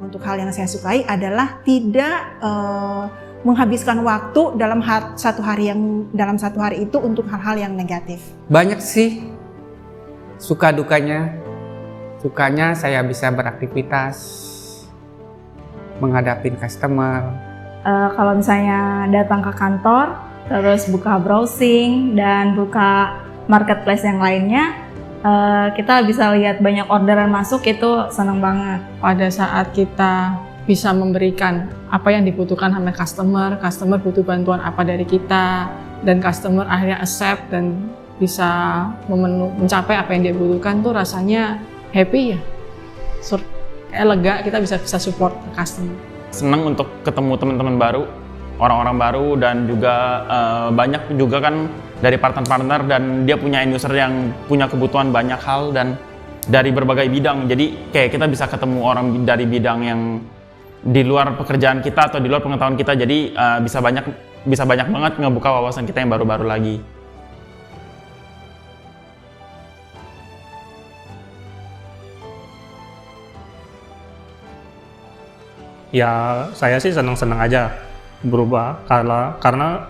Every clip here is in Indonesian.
untuk hal yang saya sukai adalah tidak menghabiskan waktu dalam satu hari itu untuk hal-hal yang negatif. Banyak sih suka dukanya. Sukanya saya bisa beraktivitas, menghadapi customer. Kalau misalnya datang ke kantor, terus buka browsing dan buka marketplace yang lainnya, kita bisa lihat banyak orderan masuk, itu senang banget. Pada saat kita bisa memberikan apa yang dibutuhkan sama customer butuh bantuan apa dari kita, dan customer akhirnya accept dan bisa mencapai apa yang dia butuhkan, tuh rasanya happy ya, lega, kita bisa support customer. Senang untuk ketemu teman-teman baru, orang-orang baru, dan juga banyak juga kan dari partner-partner, dan dia punya end user yang punya kebutuhan banyak hal dan dari berbagai bidang. Jadi kayak kita bisa ketemu orang dari bidang yang di luar pekerjaan kita atau di luar pengetahuan kita. Jadi bisa banyak banget ngebuka wawasan kita yang baru-baru lagi. Ya saya sih senang-senang aja berubah karena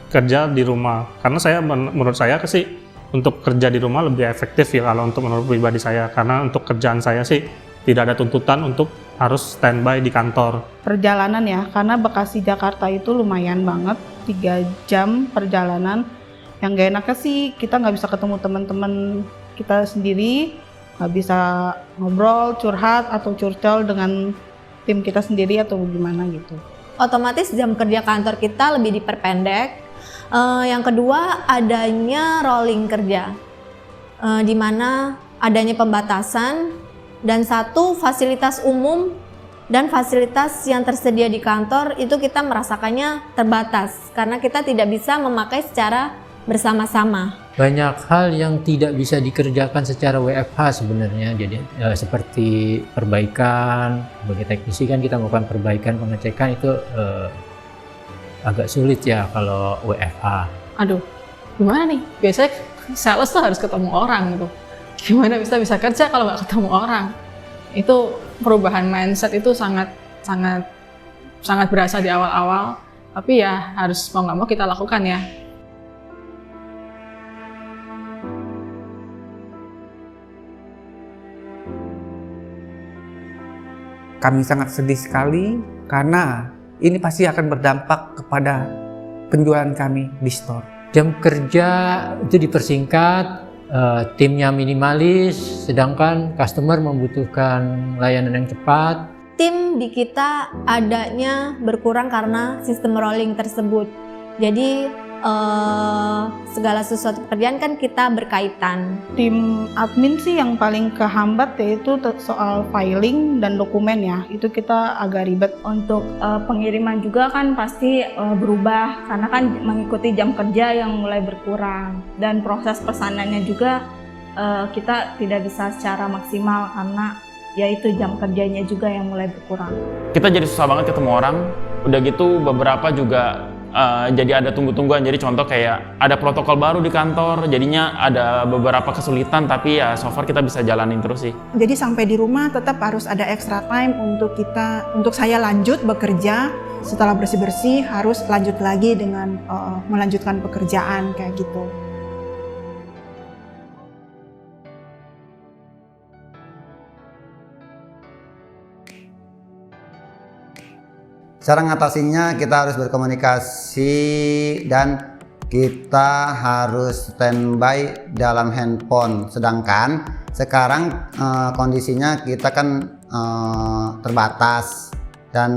kerja di rumah. Karena menurut saya sih untuk kerja di rumah lebih efektif ya kalau untuk menurut pribadi saya. Karena untuk kerjaan saya sih tidak ada tuntutan untuk harus standby di kantor. Perjalanan ya, karena Bekasi Jakarta itu lumayan banget, 3 jam perjalanan. Yang gak enaknya sih kita nggak bisa ketemu teman-teman kita sendiri, nggak bisa ngobrol, curhat atau curcol dengan tim kita sendiri atau gimana gitu. Otomatis jam kerja kantor kita lebih diperpendek. Yang kedua, adanya rolling kerja, di mana adanya pembatasan, dan satu, fasilitas umum dan fasilitas yang tersedia di kantor itu kita merasakannya terbatas karena kita tidak bisa memakai secara bersama-sama. Banyak hal yang tidak bisa dikerjakan secara WFH sebenarnya, jadi seperti perbaikan. Sebagai teknisi kan kita melakukan perbaikan, pengecekan itu agak sulit ya kalau WFH. Aduh, gimana nih? Biasanya sales tuh harus ketemu orang gitu. Gimana bisa kerja kalau nggak ketemu orang? Itu perubahan mindset itu sangat berasa di awal-awal, tapi ya harus mau nggak mau kita lakukan ya. Kami sangat sedih sekali karena ini pasti akan berdampak kepada penjualan kami di store. Jam kerja itu dipersingkat, timnya minimalis, sedangkan customer membutuhkan layanan yang cepat. Tim di kita adanya berkurang karena sistem rolling tersebut. Jadi segala sesuatu pekerjaan kan kita berkaitan. Tim admin sih yang paling kehambat yaitu soal filing dan dokumen ya, itu kita agak ribet. Untuk pengiriman juga kan pasti berubah karena kan mengikuti jam kerja yang mulai berkurang, dan proses pesanannya juga kita tidak bisa secara maksimal karena yaitu jam kerjanya juga yang mulai berkurang. Kita jadi susah banget ketemu orang, udah gitu beberapa juga jadi ada tunggu-tungguan. Jadi contoh kayak ada protokol baru di kantor, jadinya ada beberapa kesulitan, tapi ya so far kita bisa jalanin terus sih. Jadi sampai di rumah tetap harus ada extra time untuk saya lanjut bekerja. Setelah bersih-bersih harus lanjut lagi dengan melanjutkan pekerjaan kayak gitu. Cara ngatasinya kita harus berkomunikasi dan kita harus standby dalam handphone. Sedangkan sekarang kondisinya kita kan terbatas dan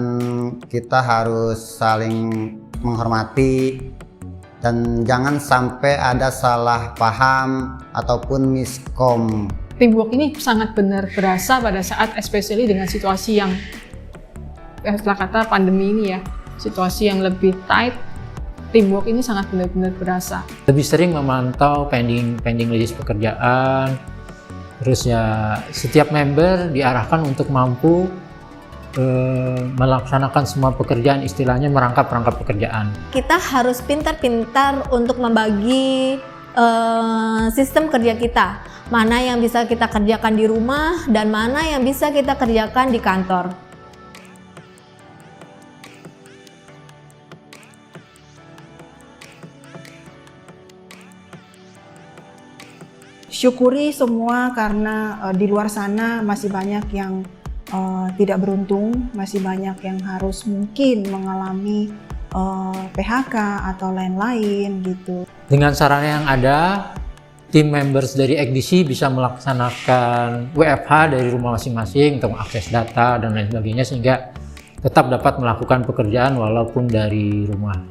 kita harus saling menghormati dan jangan sampai ada salah paham ataupun miskom. Teamwork ini sangat benar berasa pada saat especially dengan situasi yang setelah kata pandemi ini ya, situasi yang lebih tight, teamwork ini sangat benar-benar berasa. Lebih sering memantau pending list pekerjaan, terus ya setiap member diarahkan untuk mampu melaksanakan semua pekerjaan, istilahnya merangkap pekerjaan. Kita harus pintar-pintar untuk membagi sistem kerja kita, mana yang bisa kita kerjakan di rumah dan mana yang bisa kita kerjakan di kantor. syukuri semua karena di luar sana masih banyak yang tidak beruntung, masih banyak yang harus mungkin mengalami PHK atau lain-lain gitu. Dengan sarana yang ada, tim members dari XDC bisa melaksanakan WFH dari rumah masing-masing untuk mengakses data dan lain sebagainya, sehingga tetap dapat melakukan pekerjaan walaupun dari rumah.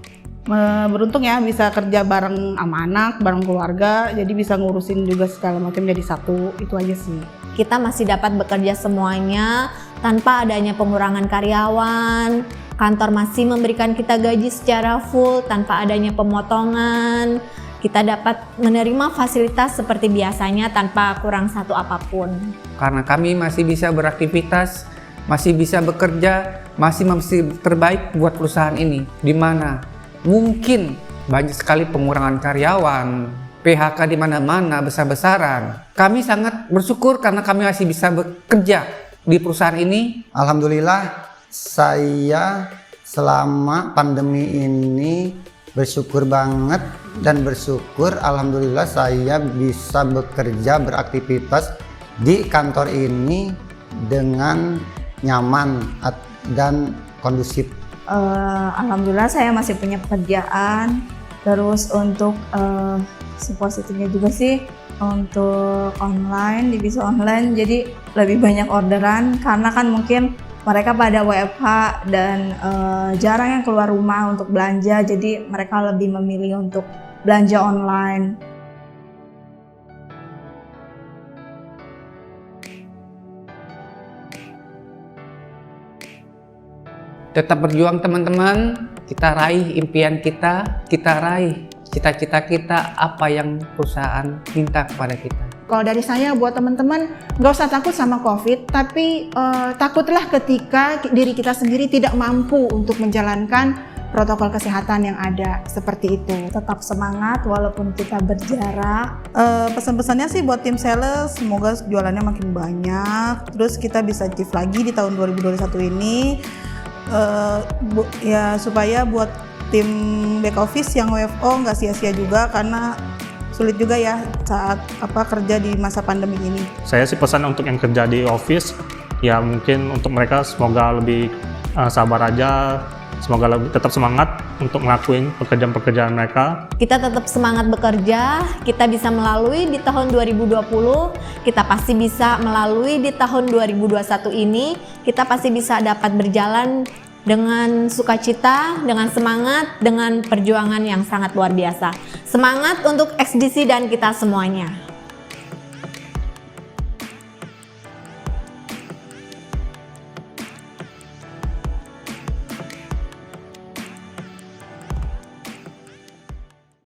Beruntung ya bisa kerja bareng sama anak, bareng keluarga, jadi bisa ngurusin juga segala macam jadi satu, itu aja sih. Kita masih dapat bekerja semuanya tanpa adanya pengurangan karyawan, kantor masih memberikan kita gaji secara full tanpa adanya pemotongan, kita dapat menerima fasilitas seperti biasanya tanpa kurang satu apapun. Karena kami masih bisa beraktivitas, masih bisa bekerja, masih terbaik buat perusahaan ini, di mana mungkin banyak sekali pengurangan karyawan, PHK di mana-mana besar-besaran. Kami sangat bersyukur karena kami masih bisa bekerja di perusahaan ini. Alhamdulillah, saya selama pandemi ini bersyukur banget dan bersyukur alhamdulillah saya bisa bekerja, beraktivitas di kantor ini dengan nyaman dan kondusif. Alhamdulillah saya masih punya pekerjaan. Terus untuk positifnya juga sih untuk online, divisi online, jadi lebih banyak orderan karena kan mungkin mereka pada WFH dan jarang yang keluar rumah untuk belanja, jadi mereka lebih memilih untuk belanja online. Tetap berjuang teman-teman, kita raih impian kita raih cita-cita kita, apa yang perusahaan minta kepada kita. Kalau dari saya buat teman-teman, nggak usah takut sama COVID, tapi takutlah ketika diri kita sendiri tidak mampu untuk menjalankan protokol kesehatan yang ada seperti itu. Tetap semangat walaupun kita berjarak. Pesan-pesannya sih buat tim sales, semoga jualannya makin banyak, terus kita bisa achieve lagi di tahun 2021 ini. Ya supaya buat tim back office yang WFO nggak sia-sia juga, karena sulit juga ya saat kerja di masa pandemi ini. Saya sih pesan untuk yang kerja di office, ya mungkin untuk mereka semoga lebih sabar aja, semoga lebih tetap semangat untuk ngelakuin pekerjaan-pekerjaan mereka. Kita tetap semangat bekerja, kita bisa melalui di tahun 2020, kita pasti bisa melalui di tahun 2021 ini, kita pasti bisa dapat berjalan dengan sukacita, dengan semangat, dengan perjuangan yang sangat luar biasa. Semangat untuk XDC dan kita semuanya.